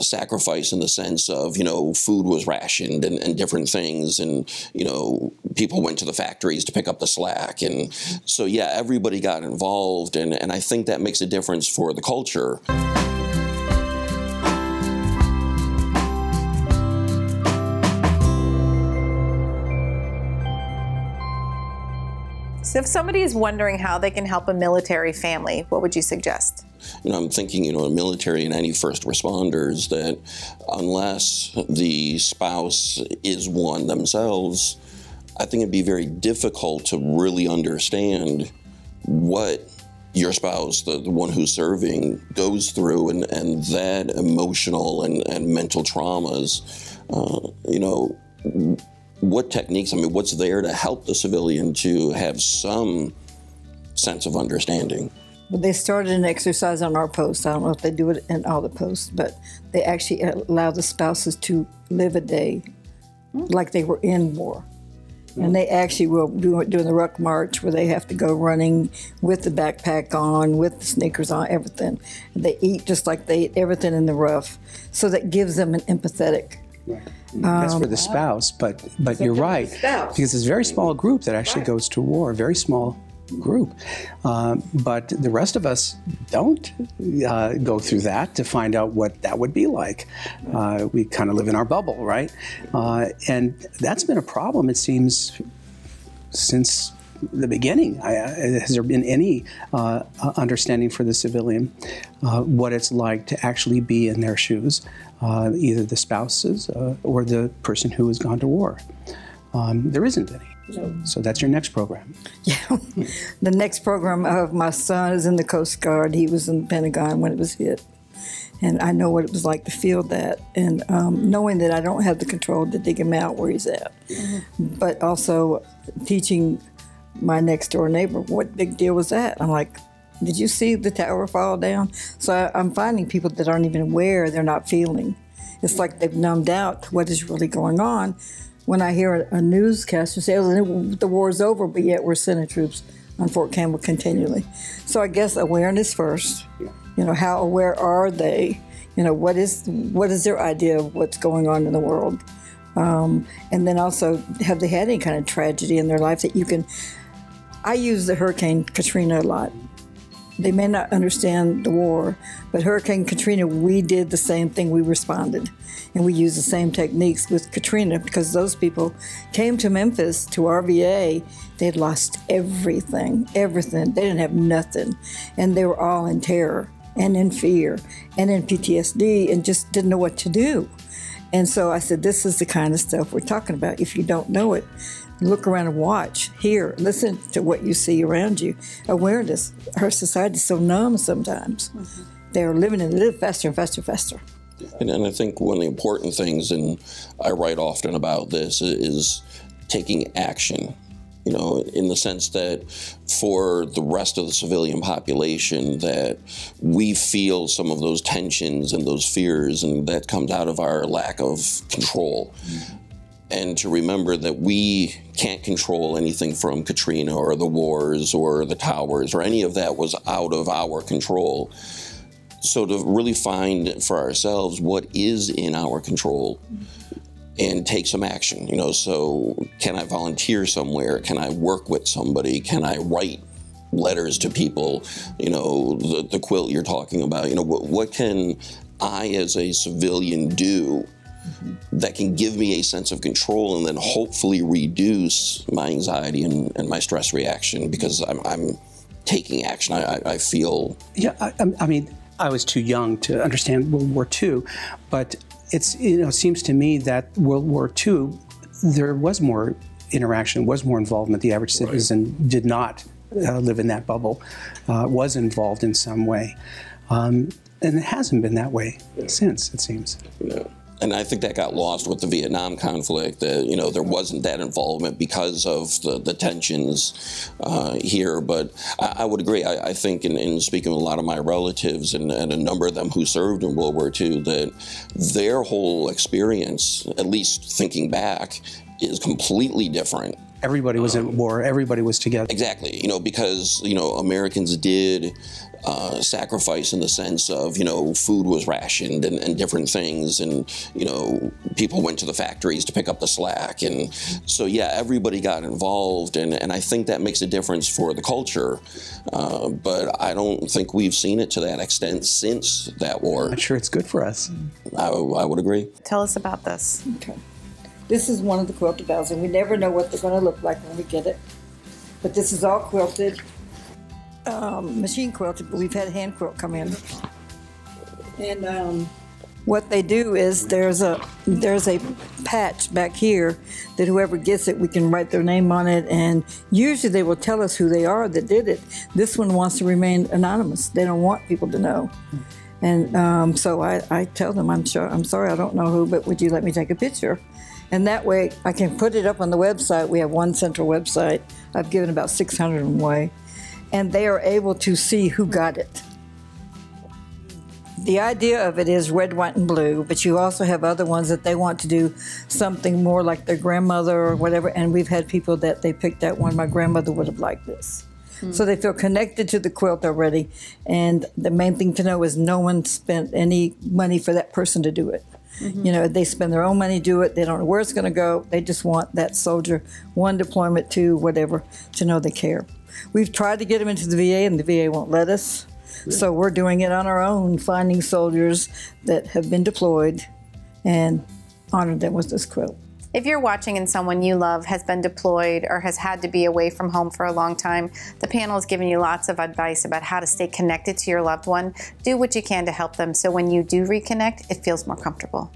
sacrifice in the sense of, food was rationed and different things, and, people went to the factories to pick up the slack. And so, yeah, everybody got involved, and I think that makes a difference for the culture. So if somebody is wondering how they can help a military family, what would you suggest? I'm thinking, military and any first responders, that unless the spouse is one themselves, I think it'd be very difficult to really understand what your spouse, the one who's serving, goes through, and that emotional and mental traumas, what techniques, what's there to help the civilian to have some sense of understanding? Well, they started an exercise on our post. I don't know if they do it in all the posts, but they actually allow the spouses to live a day like they were in war. And they actually will doing the ruck march, where they have to go running with the backpack on, with the sneakers on, everything. And they eat just like they ate everything in the rough. So that gives them an empathetic. That's for the spouse, but you're right, because it's a very small group that actually goes to war, a very small group. But the rest of us don't go through that to find out what that would be like. We kind of live in our bubble, right? And that's been a problem, it seems, since the beginning. Has there been any understanding for the civilian what it's like to actually be in their shoes, either the spouses or the person who has gone to war? There isn't any. So that's your next program. Yeah. The next program of my son is in the Coast Guard. He was in the Pentagon when it was hit. And I know what it was like to feel that. And knowing that I don't have the control to dig him out where he's at. But also teaching my next door neighbor, what big deal was that? I'm like, did you see the tower fall down? So I'm finding people that aren't even aware, they're not feeling. It's like they've numbed out to what is really going on. When I hear a newscaster say, oh, the war's over, but yet we're sending troops on Fort Campbell continually. So I guess awareness first. How aware are they? What is their idea of what's going on in the world? And then also, have they had any kind of tragedy in their life that you can... I use the Hurricane Katrina a lot. They may not understand the war, but Hurricane Katrina, we did the same thing. We responded, and we used the same techniques with Katrina, because those people came to Memphis, to our VA. They had lost everything. They didn't have nothing, and they were all in terror and in fear and in PTSD and just didn't know what to do. And so I said, this is the kind of stuff we're talking about. If you don't know it, look around and watch, hear, listen to what you see around you. Awareness. Our society is so numb sometimes. They're living and live faster and faster and faster. And I think one of the important things, and I write often about this, is taking action. In the sense that for the rest of the civilian population, that we feel some of those tensions and those fears, and that comes out of our lack of control. And to remember that we can't control anything from Katrina or the wars or the towers or any of that was out of our control. So to really find for ourselves what is in our control and take some action, so can I volunteer somewhere? Can I work with somebody? Can I write letters to people? The quilt you're talking about, what can I as a civilian do that can give me a sense of control and then hopefully reduce my anxiety and my stress reaction, because I'm taking action. I feel... Yeah, I mean, I was too young to understand World War II, but it seems to me that World War II, there was more interaction, was more involvement. The average citizen did not live in that bubble, was involved in some way. And it hasn't been that way since, it seems. Yeah. And I think that got lost with the Vietnam conflict, that, there wasn't that involvement because of the tensions here. But I would agree. I think in speaking with a lot of my relatives and a number of them who served in World War II, that their whole experience, at least thinking back, is completely different. Everybody was at war. Everybody was together. Exactly. Because, Americans did sacrifice in the sense of, food was rationed and different things, and, people went to the factories to pick up the slack. And so, yeah, everybody got involved, and I think that makes a difference for the culture. But I don't think we've seen it to that extent since that war. I'm sure it's good for us. I would agree. Tell us about this. Okay. This is one of the quilted bags, and we never know what they're going to look like when we get it. But this is all quilted, machine quilted, but we've had hand quilt come in. And what they do is there's a patch back here that whoever gets it, we can write their name on it, and usually they will tell us who they are that did it. This one wants to remain anonymous. They don't want people to know. And so I tell them, I'm sorry, I don't know who, but would you let me take a picture? And that way I can put it up on the website. We have one central website. I've given about 600 of them away. And they are able to see who got it. The idea of it is red, white, and blue, but you also have other ones that they want to do something more like their grandmother or whatever. And we've had people that they picked that one, my grandmother would have liked this. So they feel connected to the quilt already. And the main thing to know is no one spent any money for that person to do it. They spend their own money to do it. They don't know where it's going to go. They just want that soldier, one deployment, two, whatever, to know they care. We've tried to get them into the VA, and the VA won't let us. So we're doing it on our own, finding soldiers that have been deployed and honored them with this quilt. If you're watching and someone you love has been deployed or has had to be away from home for a long time, the panel has given you lots of advice about how to stay connected to your loved one. Do what you can to help them so when you do reconnect, it feels more comfortable.